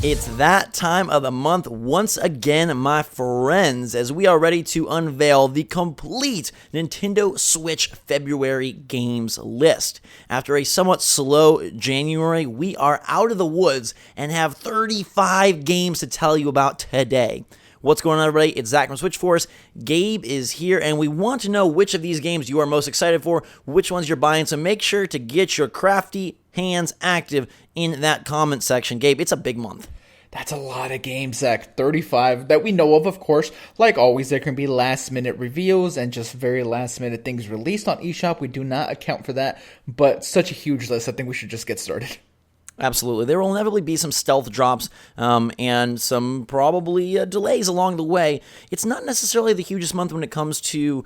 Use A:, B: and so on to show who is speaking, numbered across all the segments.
A: It's that time of the month once again, my friends, as we are ready to unveil the complete Nintendo Switch February games list. After a somewhat slow January, we are out of the woods and have 35 games to tell you about today. What's going on, everybody? It's Zach from Switch Force. Gabe is here, and we want to know which of these games you are most excited for, which ones you're buying, so make sure to get your crafty hands active in that comment section. Gabe, it's a big month.
B: That's a lot of games, Zach. 35 that we know of course. Like always, there can be last-minute reveals and just very last-minute things released on eShop. We do not account for that, but such a huge list, I think we should just get started.
A: Absolutely. There will inevitably be some stealth drops and some probably delays along the way. It's not necessarily the hugest month when it comes to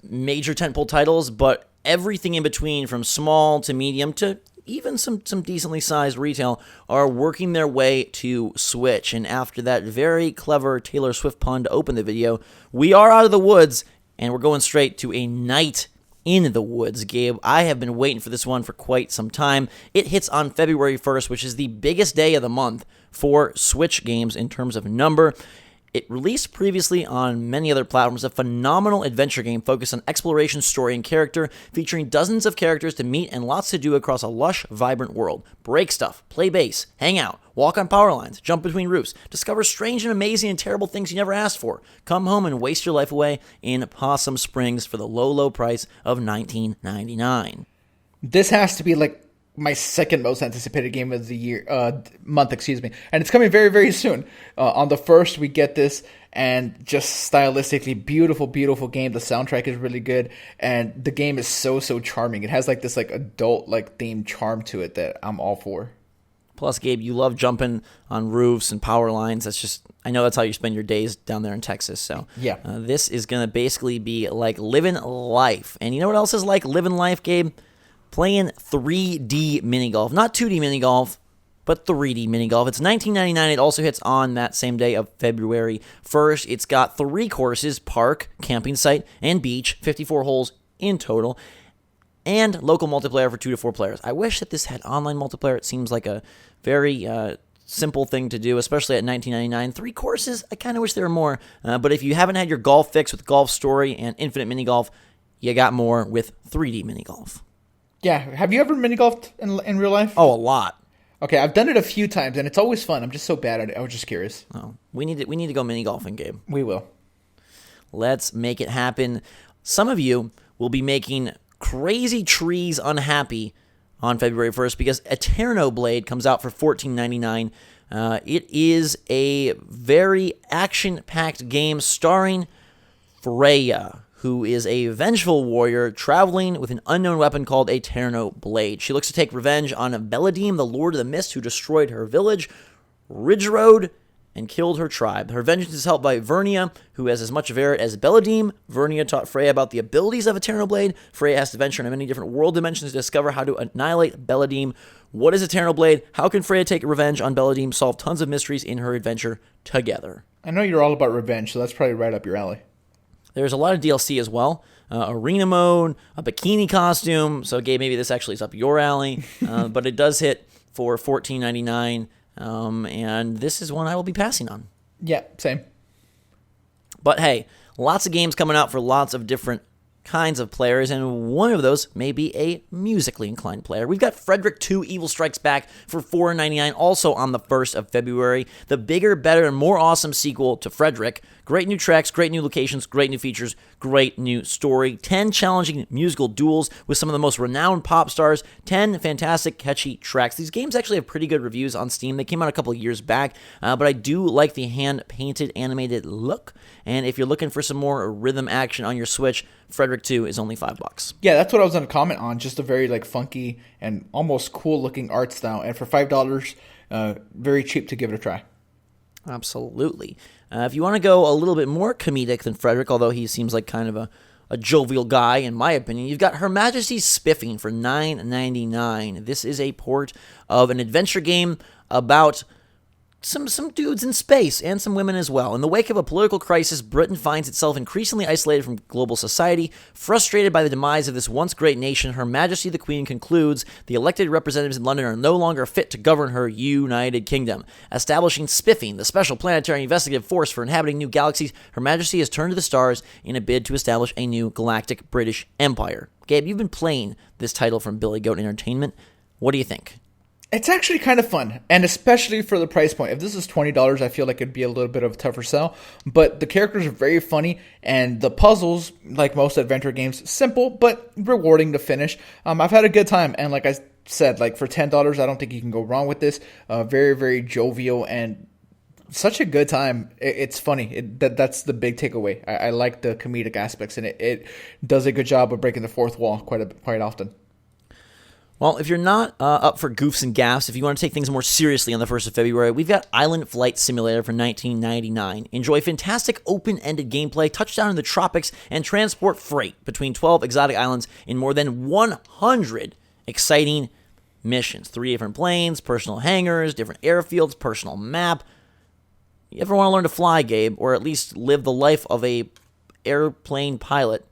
A: major tentpole titles, but everything in between, from small to medium to even some decently sized retail, are working their way to Switch. And after that very clever Taylor Swift pun to open the video, we are out of the woods and we're going straight to a night in the woods, Gabe. I have been waiting for this one for quite some time. It hits on February 1st, which is the biggest day of the month for Switch games in terms of number. It released previously on many other platforms, a phenomenal adventure game focused on exploration, story, and character, featuring dozens of characters to meet and lots to do across a lush, vibrant world. Break stuff, play bass, hang out, walk on power lines, jump between roofs, discover strange and amazing and terrible things you never asked for. Come home and waste your life away in Possum Springs for the low, low price of $19.99.
B: This has to be like my second most anticipated game of the year, month, and it's coming very, very soon. On the 1st, we get this, and just stylistically beautiful, beautiful game. The soundtrack is really good, and the game is so charming. It has like this like adult like themed charm to it that I'm all for.
A: Plus, Gabe, you love jumping on roofs and power lines. I know that's how you spend your days down there in Texas. So
B: yeah,
A: this is gonna basically be like living life. And you know what else is like living life, Gabe? Playing 3D mini golf. Not 2D mini golf, but 3D mini golf. It's $19.99. It also hits on that same day of February 1st. It's got 3 courses: park, camping site, and beach. 54 holes in total. And local multiplayer for 2 to 4 players. I wish that this had online multiplayer. It seems like a very simple thing to do, especially at $19.99. 3 courses, I kind of wish there were more. But if you haven't had your golf fix with Golf Story and Infinite Mini Golf, you got more with 3D mini golf.
B: Yeah, have you ever mini golfed in real life?
A: Oh, a lot.
B: Okay, I've done it a few times, and it's always fun. I'm just so bad at it. I was just curious.
A: Oh, we need to go mini golfing, Gabe.
B: We will.
A: Let's make it happen. Some of you will be making crazy trees unhappy on February 1st because Eterno Blade comes out for $14.99. It is a very action-packed game starring Freya, who is a vengeful warrior traveling with an unknown weapon called Eterno Blade. She looks to take revenge on Beladim, the Lord of the Mist, who destroyed her village, Ridge Road, and killed her tribe. Her vengeance is helped by Vernia, who has as much merit as Beladim. Vernia taught Freya about the abilities of Eterno Blade. Freya has to venture into many different world dimensions to discover how to annihilate Beladim. What is Eterno Blade? How can Freya take revenge on Beladim? Solve tons of mysteries in her adventure together.
B: I know you're all about revenge, so that's probably right up your alley.
A: There's a lot of DLC as well. Arena mode, a bikini costume. So, Gabe, maybe this actually is up your alley. But it does hit for $14.99. And this is one I will be passing on.
B: Yeah, same.
A: But hey, lots of games coming out for lots of different kinds of players, and one of those may be a musically inclined player. We've got Frederic 2 Evil Strikes Back for $4.99, also on the 1st of February. The bigger, better, and more awesome sequel to Frederic. Great new tracks, great new locations, great new features, great new story. 10 challenging musical duels with some of the most renowned pop stars. 10 fantastic, catchy tracks. These games actually have pretty good reviews on Steam. They came out a couple of years back, but I do like the hand-painted, animated look. And if you're looking for some more rhythm action on your Switch, Frederic 2 is only $5.
B: Yeah, that's what I was going to comment on. Just a very like funky and almost cool-looking art style. And for $5, very cheap to give it a try.
A: Absolutely. If you want to go a little bit more comedic than Frederic, although he seems like kind of a jovial guy, in my opinion, you've got Her Majesty's Spiffing for $9.99. This is a port of an adventure game about some dudes in space and some women as well. In the wake of a political crisis, Britain finds itself increasingly isolated from global society. Frustrated by the demise of this once great nation, Her Majesty the Queen concludes the elected representatives in London are no longer fit to govern her United Kingdom. Establishing Spiffing, the special planetary investigative force for inhabiting new galaxies, Her Majesty has turned to the stars in a bid to establish a new galactic British empire. Gabe, you've been playing this title from Billy Goat Entertainment. What do you think?
B: It's actually kind of fun, and especially for the price point. If this is $20, I feel like it'd be a little bit of a tougher sell, but the characters are very funny, and the puzzles, like most adventure games, simple, but rewarding to finish. I've had a good time, and like I said, like for $10, I don't think you can go wrong with this. Very, very jovial, and such a good time. It's funny. That's the big takeaway. I like the comedic aspects, and it does a good job of breaking the fourth wall quite often.
A: Well, if you're not up for goofs and gaffs, if you want to take things more seriously on the 1st of February, we've got Island Flight Simulator for $19.99. Enjoy fantastic open-ended gameplay, touchdown in the tropics, and transport freight between 12 exotic islands in more than 100 exciting missions. 3 different planes, personal hangars, different airfields, personal map. You ever want to learn to fly, Gabe, or at least live the life of a airplane pilot,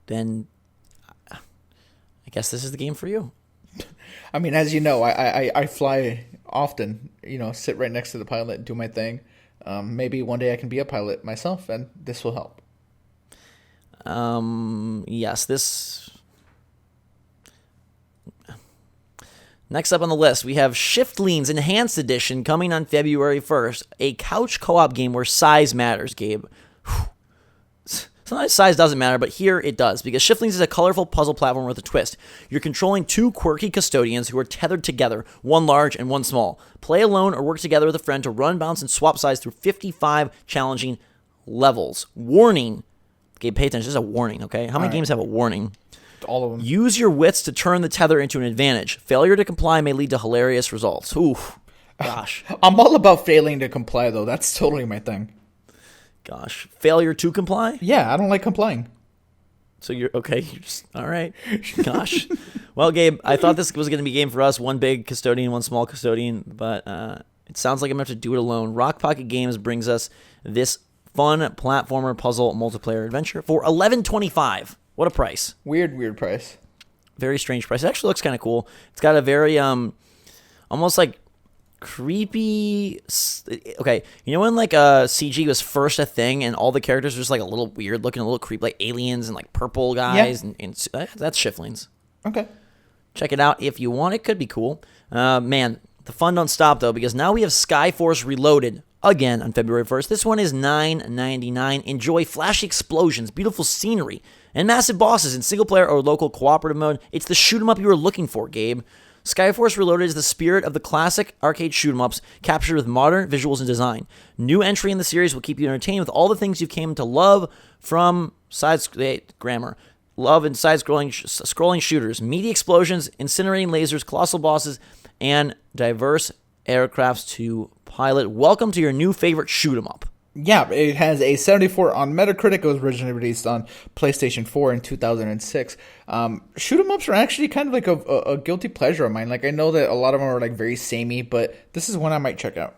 A: then I guess this is the game for you.
B: I mean, as you know, I fly often, sit right next to the pilot and do my thing. Maybe one day I can be a pilot myself, and this will help.
A: Yes, this... Next up on the list, we have Shiftlings Enhanced Edition coming on February 1st. A couch co-op game where size matters, Gabe. Sometimes size doesn't matter, but here it does, because Shiftlings is a colorful puzzle platform with a twist. You're controlling 2 quirky custodians who are tethered together, one large and one small. Play alone or work together with a friend to run, bounce, and swap sides through 55 challenging levels. Warning. Gabe, pay attention. This is a warning, okay? How many games have a warning?
B: All of them.
A: Use your wits to turn the tether into an advantage. Failure to comply may lead to hilarious results. Oof. Gosh.
B: I'm all about failing to comply, though. That's totally my thing.
A: Gosh. Failure to comply?
B: Yeah, I don't like complying.
A: So you're okay. You're just all right. Gosh. Well, Gabe, I thought this was going to be a game for us. One big custodian, one small custodian, but it sounds like I'm going to have to do it alone. Rock Pocket Games brings us this fun platformer puzzle multiplayer adventure for $11.25. What a price.
B: Weird price.
A: Very strange price. It actually looks kind of cool. It's got a very almost like creepy. Okay, you know when like CG was first a thing and all the characters were just like a little weird looking, a little creepy, like aliens and like purple guys,
B: yeah.
A: and that's Shiftlings.
B: Okay,
A: check it out if you want. It could be cool. Man, the fun don't stop though, because now we have Skyforce Reloaded again on February 1st. This one is $9.99. Enjoy flashy explosions, beautiful scenery, and massive bosses in single player or local cooperative mode. It's the shoot 'em up you were looking for, Gabe. Skyforce Reloaded is the spirit of the classic arcade shoot-'em-ups captured with modern visuals and design. New entry in the series will keep you entertained with all the things you've came to love from love and side-scrolling shooters, meaty explosions, incinerating lasers, colossal bosses, and diverse aircrafts to pilot. Welcome to your new favorite shoot-'em-up.
B: Yeah, it has a 74 on Metacritic. It was originally released on PlayStation 4 in 2006. Shoot 'em ups are actually kind of like a guilty pleasure of mine. Like, I know that a lot of them are like very samey, but this is one I might check out.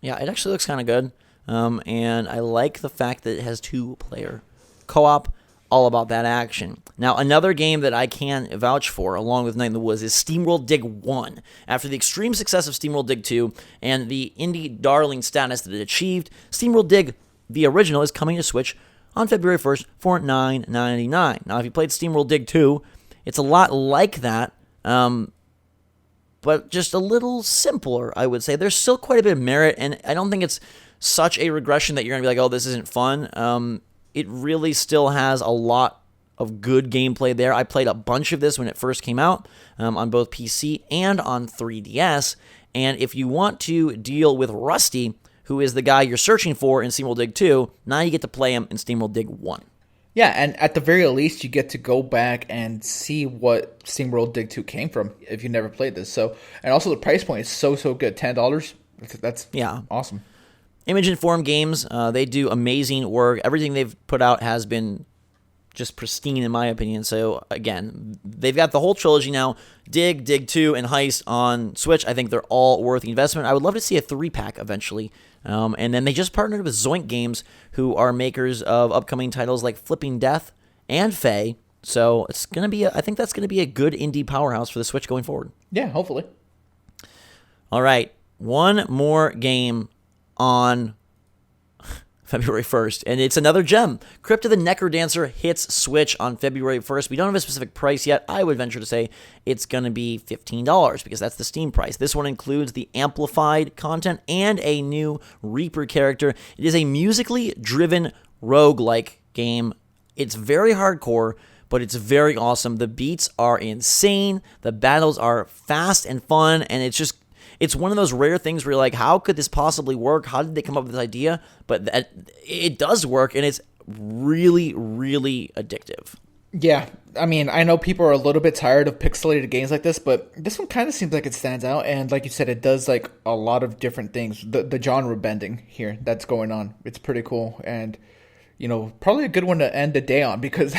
A: Yeah, it actually looks kind of good. And I like the fact that it has 2-player co-op. All about that action. Now, another game that I can vouch for, along with Night in the Woods, is SteamWorld Dig 1. After the extreme success of SteamWorld Dig 2 and the indie darling status that it achieved, SteamWorld Dig, the original, is coming to Switch on February 1st for $9.99. Now, if you played SteamWorld Dig 2, it's a lot like that, but just a little simpler, I would say. There's still quite a bit of merit, and I don't think it's such a regression that you're going to be like, oh, this isn't fun. It really still has a lot of good gameplay there. I played a bunch of this when it first came out on both PC and on 3DS. And if you want to deal with Rusty, who is the guy you're searching for in SteamWorld Dig 2, now you get to play him in SteamWorld Dig 1.
B: Yeah, and at the very least, you get to go back and see what SteamWorld Dig 2 came from if you never played this. So, and also the price point is so good. $10. That's awesome. Image
A: Informed Games, they do amazing work. Everything they've put out has been just pristine, in my opinion. So, again, they've got the whole trilogy now. Dig 2, and Heist on Switch. I think they're all worth the investment. I would love to see a 3-pack eventually. And then they just partnered with Zoink Games, who are makers of upcoming titles like Flipping Death and Faye. So it's going to be, I think that's going to be a good indie powerhouse for the Switch going forward.
B: Yeah, hopefully.
A: All right, one more game on February 1st, and it's another gem. Crypt of the Necrodancer hits Switch on February 1st. We don't have a specific price yet. I would venture to say it's going to be $15 because that's the Steam price. This one includes the amplified content and a new Reaper character. It is a musically driven roguelike game. It's very hardcore, but it's very awesome. The beats are insane. The battles are fast and fun, and it's one of those rare things where you're like, how could this possibly work? How did they come up with this idea? But it does work, and it's really, really addictive.
B: Yeah, I mean, I know people are a little bit tired of pixelated games like this, but this one kind of seems like it stands out. And like you said, it does like a lot of different things. The genre bending here that's going on, it's pretty cool. And, probably a good one to end the day on because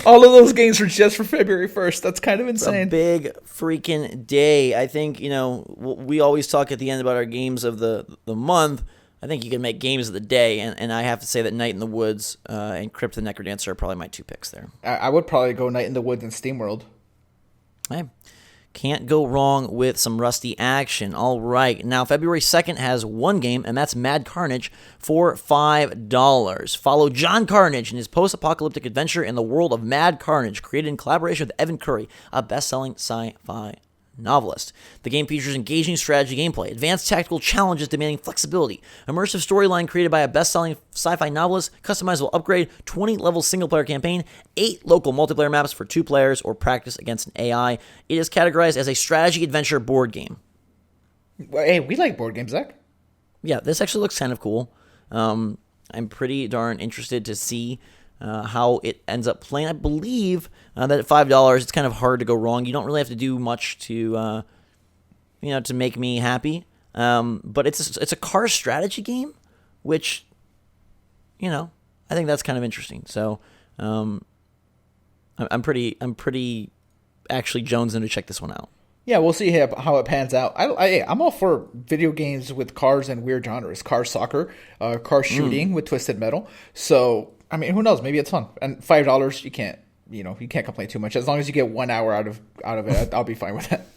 B: all of those games were just for February 1st. That's kind of insane.
A: It's a big freaking day. I think, we always talk at the end about our games of the month. I think you can make games of the day, and I have to say that Night in the Woods and Crypt of the Necrodancer are probably my 2 picks there.
B: I would probably go Night in the Woods and SteamWorld.
A: Hey, can't go wrong with some rusty action. All right, now February 2nd has one game, and that's Mad Carnage for $5. Follow John Carnage in his post-apocalyptic adventure in the world of Mad Carnage, created in collaboration with Evan Curry, a best-selling sci-fi novelist. The game features engaging strategy gameplay, advanced tactical challenges demanding flexibility, immersive storyline created by a best-selling sci-fi novelist, customizable upgrade, 20-level single-player campaign, 8 local multiplayer maps for 2 players, or practice against an AI. It is categorized as a strategy adventure board game.
B: Hey, we like board games, Zach.
A: Yeah, this actually looks kind of cool. I'm pretty darn interested to see how it ends up playing. I believe that at $5, it's kind of hard to go wrong. You don't really have to do much to, to make me happy. But it's a car strategy game, which, I think that's kind of interesting. So, I'm pretty actually jonesing to check this one out.
B: Yeah, we'll see how it pans out. I'm all for video games with cars and weird genres. Car soccer, car shooting with Twisted Metal. So, I mean, who knows? Maybe it's fun. And $5, you can't complain too much. As long as you get 1 hour out of it, I'll be fine with that.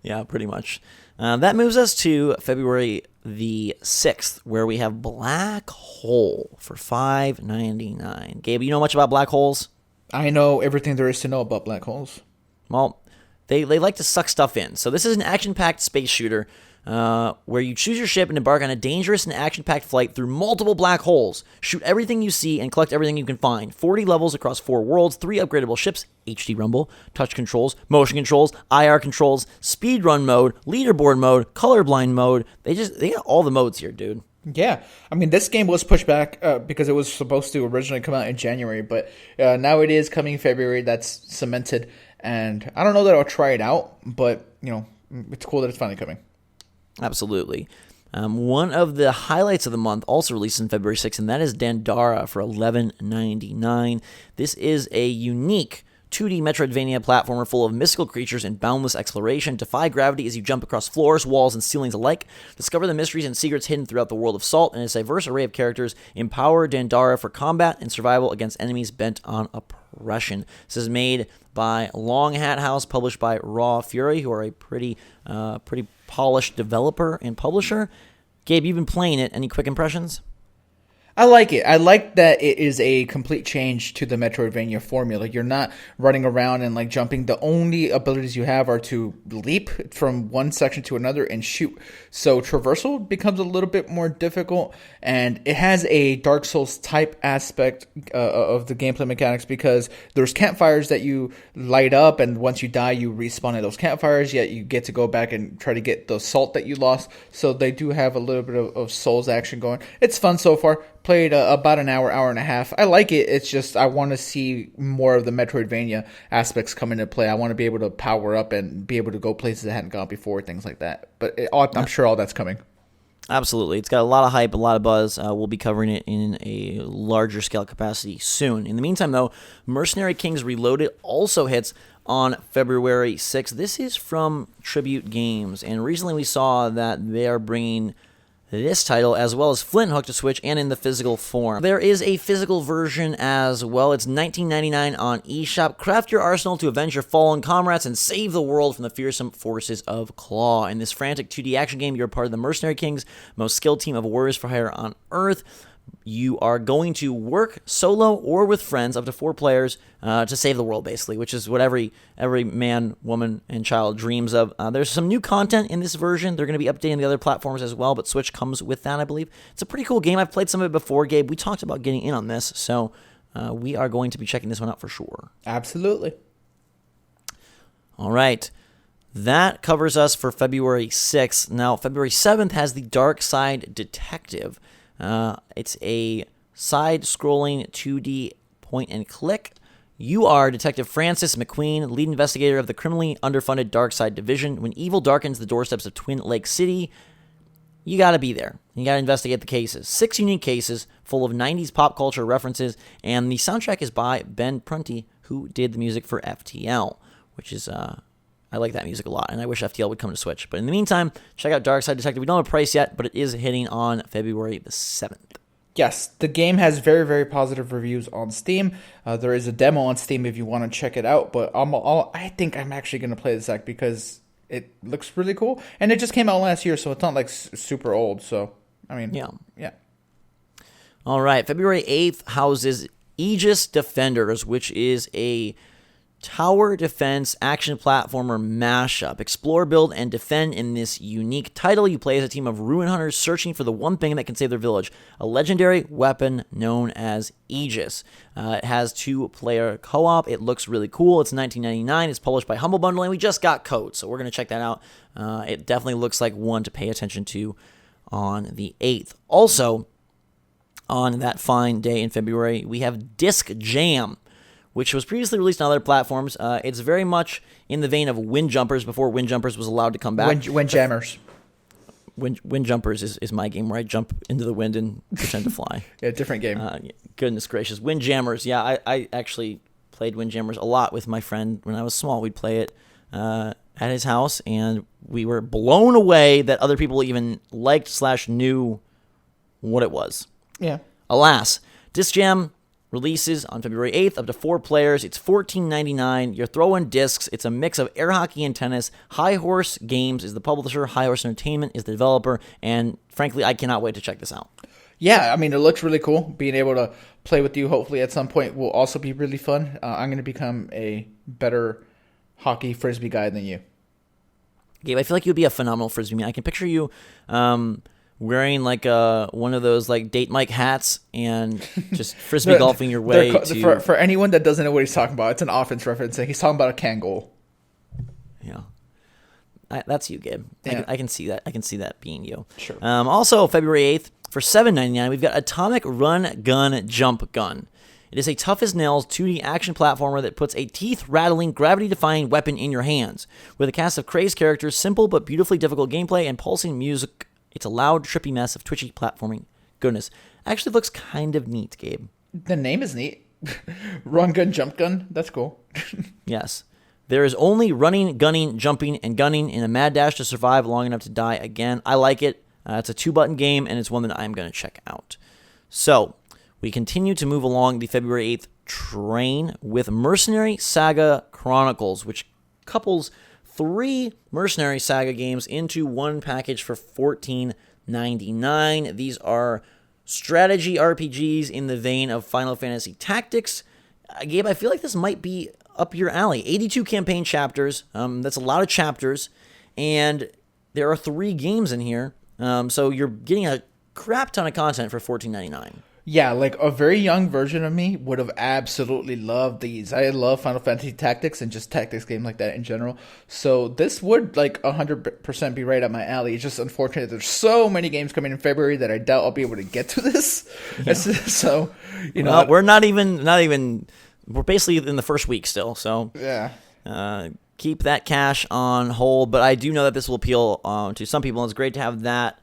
A: Yeah, pretty much. That moves us to February the 6th, where we have Black Hole for $5.99. Gabe, you know much about black holes?
B: I know everything there is to know about black holes.
A: Well, they like to suck stuff in. So this is an action-packed space shooter where you choose your ship and embark on a dangerous and action-packed flight through multiple black holes. Shoot everything you see and collect everything you can find. 40 levels across 4 worlds, 3 upgradable ships, HD rumble, touch controls, motion controls, IR controls, speedrun mode, leaderboard mode, colorblind mode. They got all the modes here, dude.
B: Yeah, I mean, this game was pushed back because it was supposed to originally come out in January, but now it is coming February. That's cemented, and I don't know that I'll try it out, but, it's cool that it's finally coming.
A: Absolutely. One of the highlights of the month also released on February 6th, and that is Dandara for $11.99. This is a unique 2D Metroidvania platformer full of mystical creatures and boundless exploration. Defy gravity as you jump across floors, walls, and ceilings alike. Discover the mysteries and secrets hidden throughout the world of Salt and its diverse array of characters. Empower Dandara for combat and survival against enemies bent on oppression. This is made by Long Hat House, published by Raw Fury, who are a pretty polished developer and publisher. Gabe, you've been playing it. Any quick impressions?
B: I like it. I like that it is a complete change to the Metroidvania formula. You're not running around and jumping. The only abilities you have are to leap from one section to another and shoot. So traversal becomes a little bit more difficult, and it has a Dark Souls type aspect of the gameplay mechanics because there's campfires that you light up, and once you die, you respawn at those campfires. Yet you get to go back and try to get the salt that you lost. So they do have a little bit of Souls action going. It's fun so far. Played about an hour and a half. I like it. It's just I want to see more of the Metroidvania aspects come into play. I want to be able to power up and be able to go places I hadn't gone before, things like that. But I'm sure all that's coming.
A: Absolutely. It's got a lot of hype, a lot of buzz. We'll be covering it in a larger scale capacity soon. In the meantime, though, Mercenary Kings Reloaded also hits on February 6th. This is from Tribute Games, and recently we saw that they are bringing this title as well as Flint Hook to Switch and in the physical form. There is a physical version as well. It's $19.99 on eShop. Craft your arsenal to avenge your fallen comrades and save the world from the fearsome forces of Claw. In this frantic 2D action game, you're part of the Mercenary King's most skilled team of warriors for hire on Earth. You are going to work solo or with friends, up to 4 players, to save the world, basically, which is what every man, woman, and child dreams of. There's some new content in this version. They're going to be updating the other platforms as well, but Switch comes with that, I believe. It's a pretty cool game. I've played some of it before, Gabe. We talked about getting in on this, so we are going to be checking this one out for sure.
B: Absolutely.
A: All right. That covers us for February 6th. Now, February 7th has the Dark Side Detective. It's a side-scrolling 2D point-and-click. You are Detective Francis McQueen, lead investigator of the criminally underfunded Darkside Division. When evil darkens the doorsteps of Twin Lake City, you got to be there. You got to investigate the cases. 6 unique cases full of 90s pop culture references, and the soundtrack is by Ben Prunty, who did the music for FTL, which is... I like that music a lot, and I wish FTL would come to Switch. But in the meantime, check out Darkside Detective. We don't have a price yet, but it is hitting on February the 7th.
B: Yes, the game has very, very positive reviews on Steam. There is a demo on Steam if you want to check it out, but I think I'm actually going to play this act because it looks really cool. And it just came out last year, so it's not like super old. So, I mean, yeah.
A: All right, February 8th houses Aegis Defenders, which is a tower defense action platformer mashup. Explore, build, and defend in this unique title. You play as a team of ruin hunters searching for the one thing that can save their village, a legendary weapon known as Aegis. It has 2-player co-op. It looks really cool. It's $19.99. It's published by Humble Bundle, and we just got code, so we're going to check that out. It definitely looks like one to pay attention to on the 8th. Also, on that fine day in February, we have Disc Jam, which was previously released on other platforms. It's very much in the vein of Windjumpers before Windjumpers was allowed to come back.
B: Windjammers.
A: Windjumpers is my game where I jump into the wind and pretend to fly.
B: Yeah, different game.
A: Goodness gracious. Windjammers. Yeah, I actually played Windjammers a lot with my friend when I was small. We'd play it at his house, and we were blown away that other people even liked/knew what it was.
B: Yeah.
A: Alas, Disc Jam releases on February 8th, up to 4 players. It's $14.99. You're throwing discs. It's a mix of air hockey and tennis. High Horse Games is the publisher. High Horse Entertainment is the developer. And frankly, I cannot wait to check this out.
B: Yeah, I mean, it looks really cool. Being able to play with you, hopefully, at some point will also be really fun. I'm going to become a better hockey frisbee guy than you.
A: Gabe, I feel like you'd be a phenomenal frisbee man. I can picture you wearing like one of those like date mic hats and just frisbee golfing your way to...
B: For anyone that doesn't know what he's talking about, it's an offense reference. He's talking about a can goal.
A: Yeah. That's you, Gabe.
B: Yeah.
A: I can see that. I can see that being you.
B: Sure.
A: Also, February 8th, for $7.99, we've got Atomic Run Gun Jump Gun. It is a tough-as-nails 2D action platformer that puts a teeth-rattling, gravity-defying weapon in your hands. With a cast of crazed characters, simple but beautifully difficult gameplay, and pulsing music, it's a loud, trippy mess of twitchy platforming goodness. Actually looks kind of neat, Gabe.
B: The name is neat. Run gun, jump gun. That's cool.
A: Yes. There is only running, gunning, jumping, and gunning in a mad dash to survive long enough to die again. I like it. It's a 2-button game, and it's one that I'm going to check out. So, we continue to move along the February 8th train with Mercenary Saga Chronicles, which couples 3 Mercenary Saga games into one package for $14.99. These are strategy RPGs in the vein of Final Fantasy Tactics. Gabe, I feel like this might be up your alley. 82 campaign chapters. That's a lot of chapters. And there are 3 games in here. So you're getting a crap ton of content for $14.99.
B: Yeah, like a very young version of me would have absolutely loved these. I love Final Fantasy Tactics and just tactics game like that in general. So this would like 100% be right up my alley. It's just unfortunate there's so many games coming in February that I doubt I'll be able to get to this. Yeah. So, you know,
A: we're not even we're basically in the first week still. So
B: yeah.
A: Keep that cash on hold, but I do know that this will appeal to some people, and it's great to have that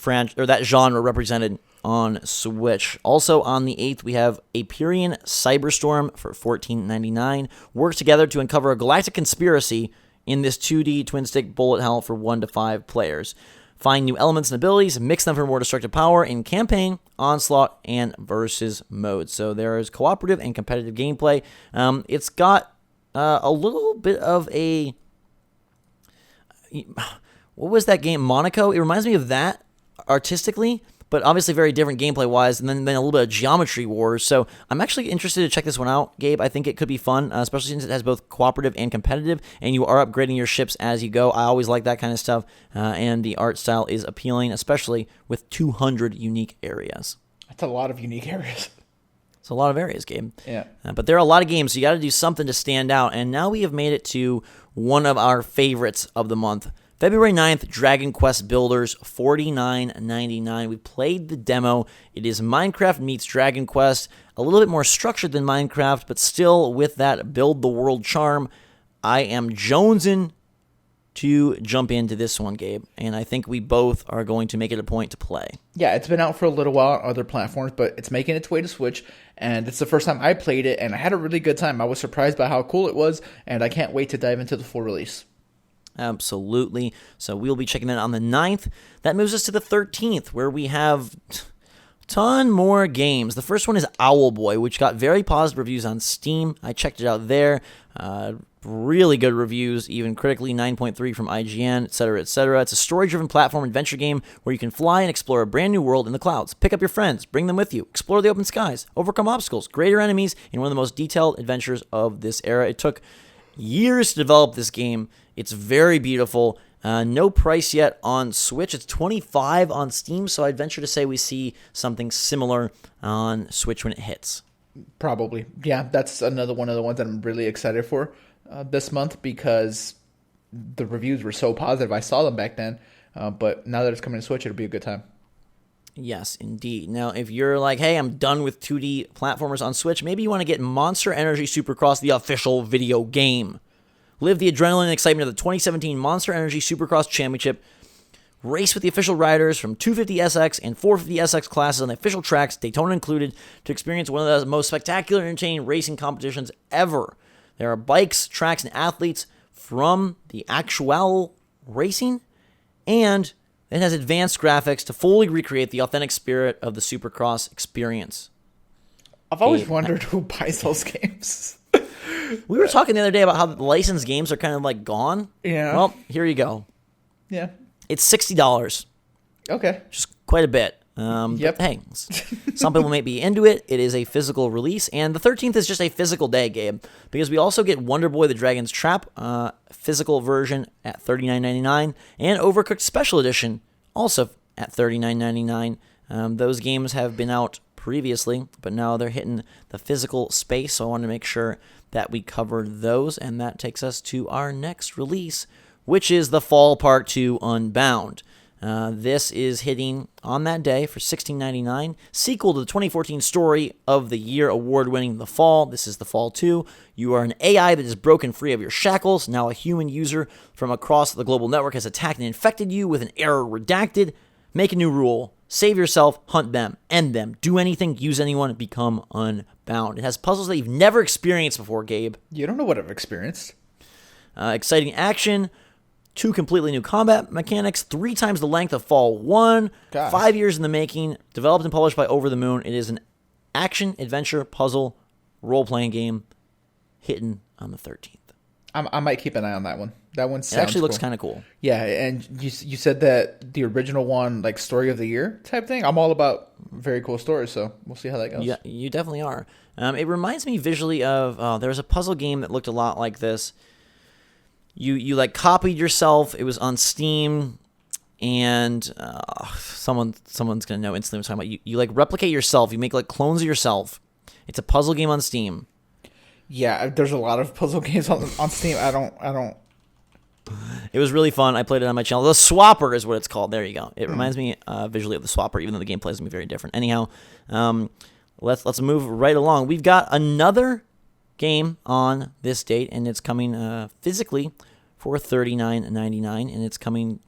A: that genre represented on Switch. Also on the 8th, we have Aperian Cyberstorm for $14.99. Work together to uncover a galactic conspiracy in this 2D twin-stick bullet hell for 1 to 5 players. Find new elements and abilities, mix them for more destructive power in campaign, onslaught, and versus modes. So there is cooperative and competitive gameplay. It's got a little bit of a... What was that game? Monaco? It reminds me of that artistically, but obviously very different gameplay-wise, and then a little bit of Geometry Wars. So I'm actually interested to check this one out, Gabe. I think it could be fun, especially since it has both cooperative and competitive, and you are upgrading your ships as you go. I always like that kind of stuff, and the art style is appealing, especially with 200 unique areas.
B: That's a lot of unique areas.
A: It's a lot of areas, Gabe.
B: Yeah.
A: But there are a lot of games, so you got to do something to stand out, and now we have made it to one of our favorites of the month. February 9th, Dragon Quest Builders, $49.99. We played the demo. It is Minecraft meets Dragon Quest, a little bit more structured than Minecraft, but still with that build the world charm. I am jonesing to jump into this one, Gabe, and I think we both are going to make it a point to play.
B: Yeah, it's been out for a little while on other platforms, but it's making its way to Switch, and it's the first time I played it, and I had a really good time. I was surprised by how cool it was, and I can't wait to dive into the full release.
A: Absolutely. So we'll be checking that on the 9th. That moves us to the 13th, where we have a ton more games. The first one is Owlboy, which got very positive reviews on Steam. I checked it out there. Really good reviews, even critically, 9.3 from IGN, etc., etc. It's a story-driven platform adventure game where you can fly and explore a brand new world in the clouds. Pick up your friends, bring them with you, explore the open skies, overcome obstacles, greater enemies in one of the most detailed adventures of this era. It took years to develop this game. It's very beautiful. No price yet on Switch. It's $25 on Steam, so I'd venture to say we see something similar on Switch when it hits.
B: Probably. Yeah, that's another one of the ones that I'm really excited for this month because the reviews were so positive. I saw them back then, but now that it's coming to Switch, it'll be a good time.
A: Yes, indeed. Now, if you're like, hey, I'm done with 2D platformers on Switch, maybe you want to get Monster Energy Supercross, the official video game. Live the adrenaline and excitement of the 2017 Monster Energy Supercross Championship. Race with the official riders from 250SX and 450SX classes on the official tracks, Daytona included, to experience one of the most spectacular and entertaining racing competitions ever. There are bikes, tracks, and athletes from the AQUA racing, and it has advanced graphics to fully recreate the authentic spirit of the Supercross experience.
B: I've always wondered who buys those games.
A: We were talking the other day about how the licensed games are kind of like gone.
B: Yeah.
A: Well, here you go.
B: Yeah.
A: It's $60.
B: Okay.
A: Just quite a bit.
B: Yep.
A: But hey, some people may be into it. It is a physical release, and the 13th is just a physical day, Gabe, because we also get Wonder Boy: The Dragon's Trap physical version at $39.99, and Overcooked Special Edition also at $39.99. Those games have been out previously, but now they're hitting the physical space, so I wanted to make sure that we covered those, and that takes us to our next release, which is The Fall Part 2 Unbound. This is hitting on that day for $16.99. Sequel to the 2014 Story of the Year award-winning The Fall. This is The Fall 2. You are an AI that is broken free of your shackles. Now a human user from across the global network has attacked and infected you with an error redacted. Make a new rule. Save yourself, hunt them, end them, do anything, use anyone, become unbound. It has puzzles that you've never experienced before, Gabe.
B: You don't know what I've experienced.
A: Exciting action. 2 completely new combat mechanics, 3 times the length of Fall 1,
B: Gosh.
A: 5 years in the making, developed and published by Over the Moon. It is an action, adventure, puzzle, role-playing game hitting on the 13th.
B: I might keep an eye on that one. That one sounds
A: It actually looks
B: cool.
A: kind of cool.
B: Yeah, and you said that the original one, like Story of the Year type thing. I'm all about very cool stories, so we'll see how that goes.
A: Yeah, you definitely are. It reminds me visually of, there was a puzzle game that looked a lot like this. You like copied yourself. It was on Steam, and someone's gonna know instantly what I'm talking about. You like replicate yourself. You make like clones of yourself. It's a puzzle game on Steam.
B: Yeah, there's a lot of puzzle games on Steam. I don't.
A: It was really fun. I played it on my channel. The Swapper is what it's called. There you go. It reminds me visually of the Swapper, even though the gameplay is gonna be very different. Anyhow, let's move right along. We've got another game on this date, and it's coming physically for $39.99, and it's coming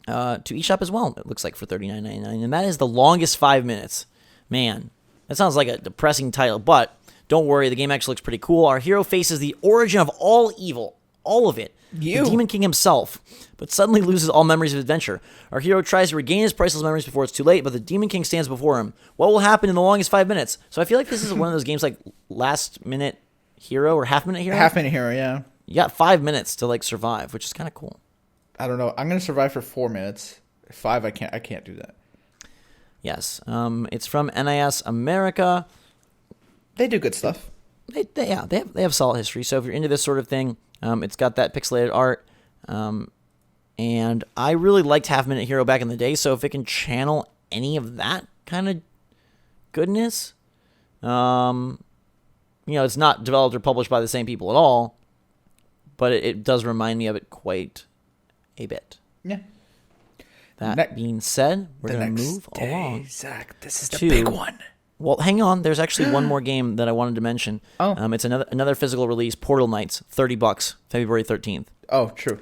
A: to eShop as well, it looks like, for $39.99. And that is the longest 5 minutes. Man, that sounds like a depressing title, but don't worry, the game actually looks pretty cool. Our hero faces the origin of all evil, all of it. The Demon King himself, but suddenly loses all memories of adventure. Our hero tries to regain his priceless memories before it's too late, but the Demon King stands before him. What will happen in the longest 5 minutes? So I feel like this is one of those games like Last Minute Hero or Half Minute Hero?
B: Half Minute Hero, yeah.
A: You got 5 minutes to like survive, which is kind of cool.
B: I don't know. I'm going to survive for 4 minutes. 5, I can't do that.
A: Yes. It's from NIS America.
B: They do good stuff.
A: They have solid history. So if you're into this sort of thing, it's got that pixelated art. And I really liked Half Minute Hero back in the day. So if it can channel any of that kind of goodness, it's not developed or published by the same people at all, but it does remind me of it quite a bit.
B: Yeah.
A: That being said, we're going to move along.
B: Zach, this is the big one.
A: Well, hang on. There's actually one more game that I wanted to mention.
B: Oh.
A: It's another physical release, Portal Knights, $30, February 13th.
B: Oh, true.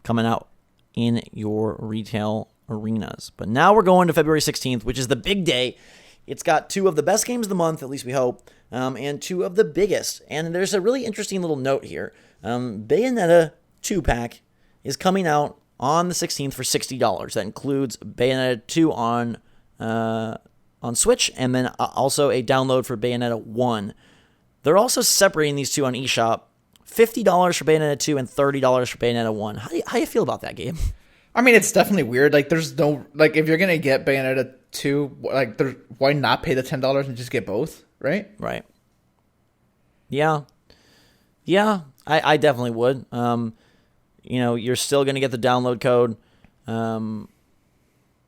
A: Coming out in your retail arenas. But now we're going to February 16th, which is the big day. It's got 2 of the best games of the month, at least we hope, and 2 of the biggest. And there's a really interesting little note here. Bayonetta 2-pack is coming out on the 16th for $60. That includes Bayonetta 2 on Switch, and then also a download for Bayonetta 1. They're also separating these two on eShop. $50 for Bayonetta 2 and $30 for Bayonetta 1. How do you feel about that game?
B: I mean, it's definitely weird. Like, there's no... Like, if you're going to get Bayonetta 2, like, why not pay the $10 and just get both, right?
A: Right. Yeah. Yeah, I definitely would. You're still going to get the download code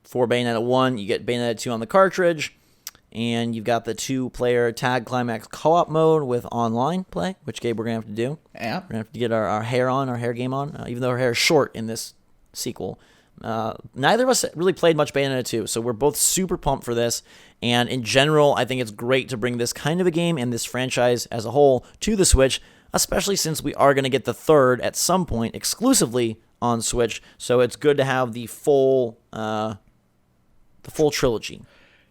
A: for Bayonetta 1. You get Bayonetta 2 on the cartridge. And you've got the 2-player tag climax co-op mode with online play, which, Gabe, we're going to have to do.
B: Yeah.
A: We're going to have to get our hair game on, even though our hair is short in this sequel. Neither of us really played much Bayonetta 2, so we're both super pumped for this. And in general, I think it's great to bring this kind of a game and this franchise as a whole to the Switch, especially since we are going to get the 3rd at some point exclusively on Switch. So it's good to have the full trilogy.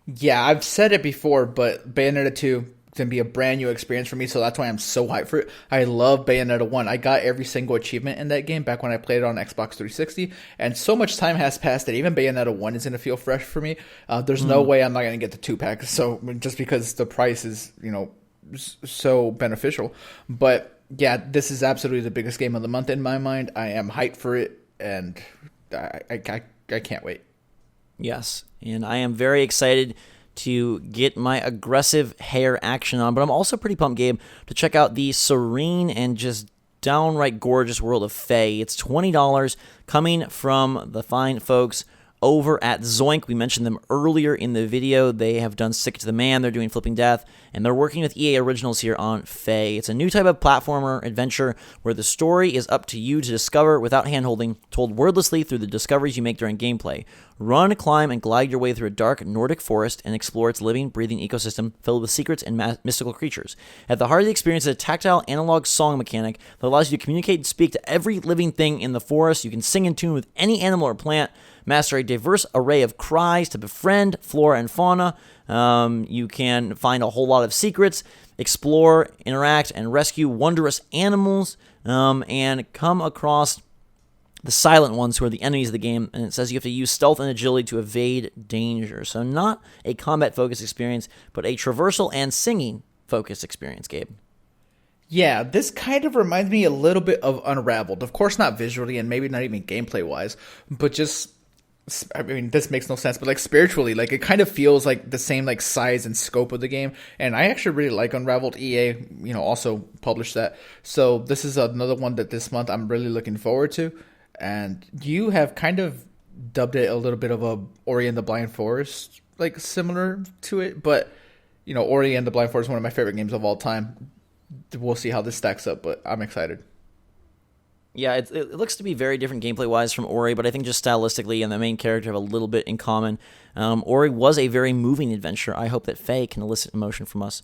B: Yeah, I've said it before, but Bayonetta 2 can be a brand new experience for me, so that's why I'm so hyped for it. I love Bayonetta 1. I got every single achievement in that game back when I played it on Xbox 360, and so much time has passed that even Bayonetta 1 is going to feel fresh for me. There's no way I'm not going to get the 2-pack, so just because the price is, so beneficial. But yeah, this is absolutely the biggest game of the month in my mind. I am hyped for it, and I can't wait.
A: Yes, and I am very excited to get my aggressive hair action on, but I'm also pretty pumped, Gabe, to check out the serene and just downright gorgeous world of Fae. It's $20 coming from the fine folks over at Zoink. We mentioned them earlier in the video. They have done Sick to the Man, they're doing Flipping Death, and they're working with EA Originals here on Fae. It's a new type of platformer adventure where the story is up to you to discover without handholding, told wordlessly through the discoveries you make during gameplay. Run, climb, and glide your way through a dark Nordic forest and explore its living, breathing ecosystem filled with secrets and mystical creatures. At the heart of the experience is a tactile analog song mechanic that allows you to communicate and speak to every living thing in the forest. You can sing in tune with any animal or plant, master a diverse array of cries to befriend flora and fauna. You can find a whole lot of secrets, explore, interact, and rescue wondrous animals, and come across the silent ones who are the enemies of the game. And it says you have to use stealth and agility to evade danger. So not a combat-focused experience, but a traversal and singing-focused experience, Gabe.
B: Yeah, this kind of reminds me a little bit of Unraveled. Of course, not visually and maybe not even gameplay-wise, but just... I mean, this makes no sense, but like spiritually, like it kind of feels like the same like size and scope of the game. And I actually really like Unraveled. EA, also published that. So this is another one that this month I'm really looking forward to. And you have kind of dubbed it a little bit of a Ori and the Blind Forest, like similar to it. But, Ori and the Blind Forest is one of my favorite games of all time. We'll see how this stacks up, but I'm excited.
A: Yeah, it looks to be very different gameplay-wise from Ori, but I think just stylistically and the main character have a little bit in common. Ori was a very moving adventure. I hope that Faye can elicit emotion from us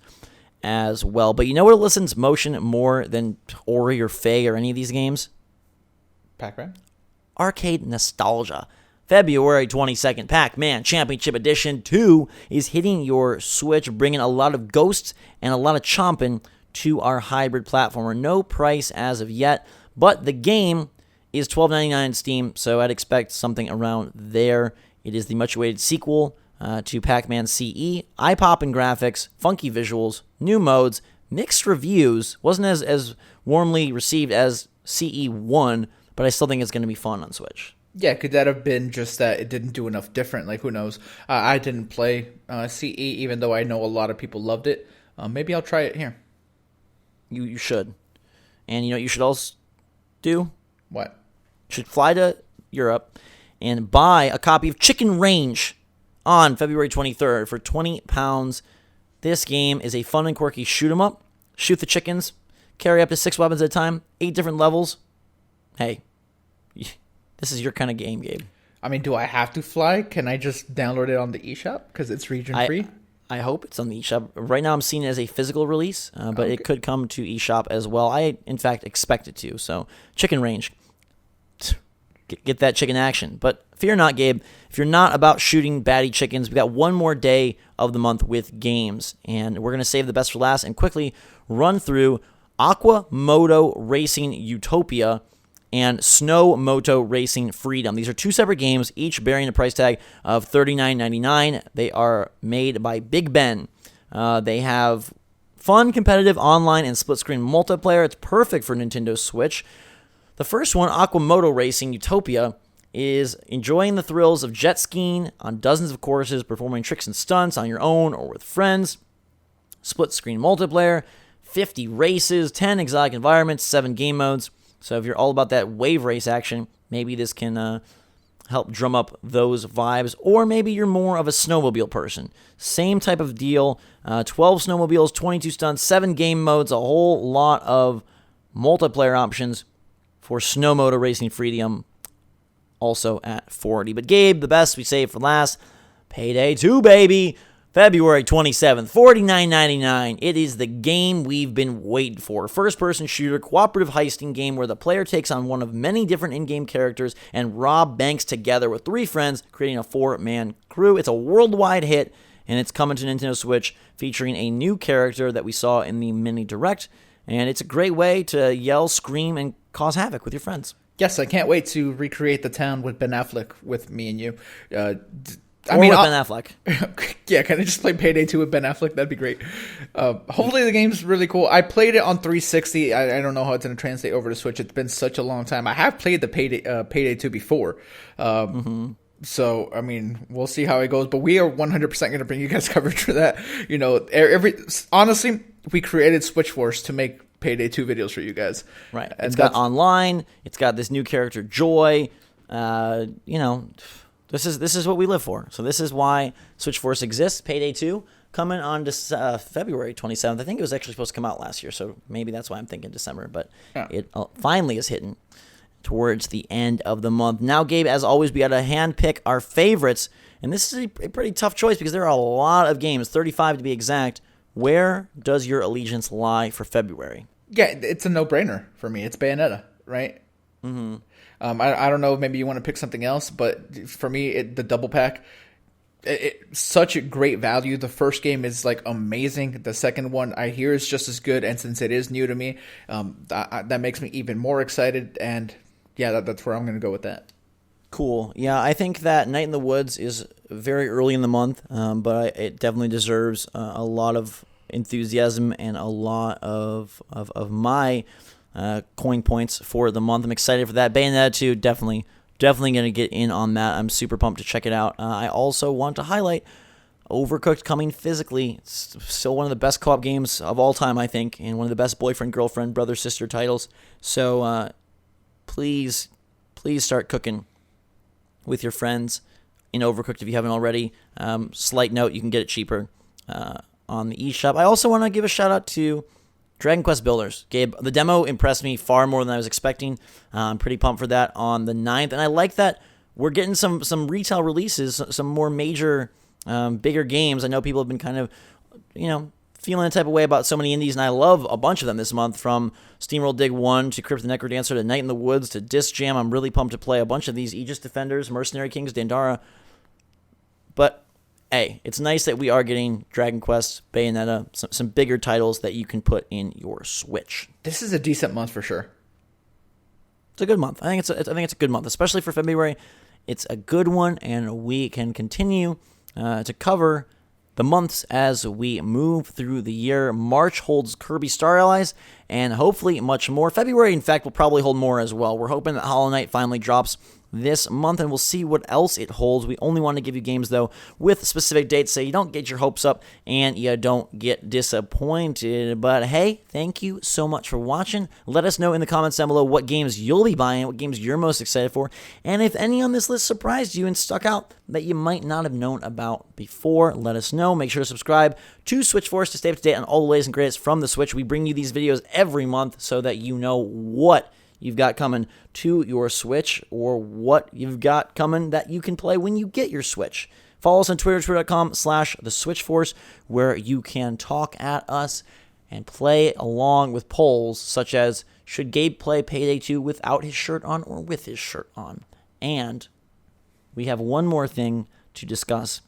A: as well. But you know what elicits emotion more than Ori or Faye or any of these games?
B: Pac-Man?
A: Arcade nostalgia. February 22nd, Pac-Man Championship Edition 2 is hitting your Switch, bringing a lot of ghosts and a lot of chomping to our hybrid platformer. No price as of yet, but the game is $12.99 on Steam, so I'd expect something around there. It is the much-awaited sequel to Pac-Man CE. Eye-popping graphics, funky visuals, new modes, mixed reviews. Wasn't as warmly received as CE1, but I still think it's going to be fun on Switch.
B: Yeah, could that have been just that it didn't do enough different? Like, who knows? I didn't play CE, even though I know a lot of people loved it. Maybe I'll try it here.
A: You should. And you know what you should also do?
B: What?
A: You should fly to Europe and buy a copy of Chicken Range on February 23rd for £20. This game is a fun and quirky shoot 'em up. Shoot the chickens. Carry up to 6 weapons at a time. 8 different levels. Hey, this is your kind of game, Gabe.
B: I mean, do I have to fly? Can I just download it on the eShop because it's region-free?
A: I hope it's on the eShop. Right now I'm seeing it as a physical release, but it could come to eShop as well. I, in fact, expect it to. So, Chicken Range. Get that chicken action. But fear not, Gabe. If you're not about shooting baddie chickens, we got one more day of the month with games. And we're going to save the best for last and quickly run through AQUA Moto Racing Utopia and Snow Moto Racing Freedom. These are two separate games, each bearing a price tag of $39.99. They are made by Big Ben. They have fun, competitive online and split-screen multiplayer. It's perfect for Nintendo Switch. The first one, AQUA Moto Racing Utopia, is enjoying the thrills of jet skiing on dozens of courses, performing tricks and stunts on your own or with friends. Split-screen multiplayer, 50 races, 10 exotic environments, 7 game modes. So if you're all about that wave race action, maybe this can help drum up those vibes. Or maybe you're more of a snowmobile person. Same type of deal. 12 snowmobiles, 22 stunts, 7 game modes, a whole lot of multiplayer options for Snow Moto Racing Freedom, also at $40. But Gabe, the best we save for last, Payday 2, baby! February 27th, $49.99. It is the game we've been waiting for. First-person shooter, cooperative heisting game where the player takes on one of many different in-game characters and rob banks together with 3 friends, creating a 4-man crew. It's a worldwide hit, and it's coming to Nintendo Switch, featuring a new character that we saw in the mini direct. And it's a great way to yell, scream, and cause havoc with your friends.
B: Yes, I can't wait to recreate the town with Ben Affleck with me and you.
A: With Ben Affleck.
B: Yeah, can I just play Payday 2 with Ben Affleck? That'd be great. Hopefully the game's really cool. I played it on 360. I don't know how it's going to translate over to Switch. It's been such a long time. I have played the Payday 2 before. So, I mean, we'll see how it goes. But we are 100% going to bring you guys coverage for that. You know, honestly, we created Switch Force to make Payday 2 videos for you guys.
A: Right. And it's got online. It's got this new character, Joy. You know, this is what we live for. So this is why Switch Force exists. Payday 2 coming on to February 27th. I think it was actually supposed to come out last year, so maybe that's why I'm thinking December. But it finally is hitting towards the end of the month. Now, Gabe, as always, we got to handpick our favorites. And this is a pretty tough choice because there are a lot of games, 35 to be exact. Where does your allegiance lie for February?
B: Yeah, it's a no-brainer for me. It's Bayonetta, right? Mm-hmm. I don't know, maybe you want to pick something else, but for me, the double pack, it's such a great value. The first game is like amazing. The second one I hear is just as good, and since it is new to me, that makes me even more excited. And yeah, that's where I'm going to go with that.
A: Cool. Yeah, I think that Night in the Woods is very early in the month, but it definitely deserves a lot of enthusiasm and a lot of my coin points for the month. I'm excited for that. Bayonetta 2, definitely going to get in on that. I'm super pumped to check it out. I also want to highlight Overcooked coming physically. It's still one of the best co-op games of all time, I think, and one of the best boyfriend, girlfriend, brother, sister titles. So please start cooking with your friends in Overcooked if you haven't already. Slight note, you can get it cheaper on the eShop. I also want to give a shout out to Dragon Quest Builders. Gabe, the demo impressed me far more than I was expecting. I'm pretty pumped for that on the 9th. And I like that we're getting some retail releases, some more major, bigger games. I know people have been kind of, feeling the type of way about so many indies, and I love a bunch of them this month, from Steamroll Dig 1 to Crypt the Necrodancer to Night in the Woods to Disc Jam. I'm really pumped to play a bunch of these. Aegis Defenders, Mercenary Kings, Dandara. But, hey, it's nice that we are getting Dragon Quest, Bayonetta, some bigger titles that you can put in your Switch.
B: This is a decent month for sure.
A: It's a good month. I think it's a good month, especially for February. It's a good one, and we can continue to cover the months as we move through the year. March holds Kirby Star Allies, and hopefully much more. February, in fact, will probably hold more as well. We're hoping that Hollow Knight finally drops this month, and we'll see what else it holds. We only want to give you games, though, with specific dates, so you don't get your hopes up and you don't get disappointed. But hey, thank you so much for watching. Let us know in the comments down below what games you'll be buying, what games you're most excited for, and if any on this list surprised you and stuck out that you might not have known about before, let us know. Make sure to subscribe to Switch Force to stay up to date on all the latest and greatest from the Switch. We bring you these videos every month so that you know what you've got coming to your Switch, or what you've got coming that you can play when you get your Switch. Follow us on Twitter, twitter.com/theswitchforce, where you can talk at us and play along with polls such as, should Gabe play Payday 2 without his shirt on or with his shirt on? And we have one more thing to discuss,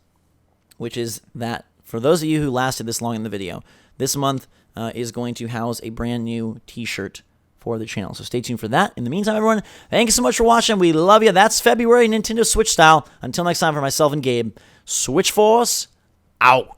A: which is that for those of you who lasted this long in the video, this month is going to house a brand new t-shirt for the channel. So stay tuned for that. In the meantime, everyone, thank you so much for watching. We love you. That's February Nintendo Switch style. Until next time, for myself and Gabe, Switch Force out.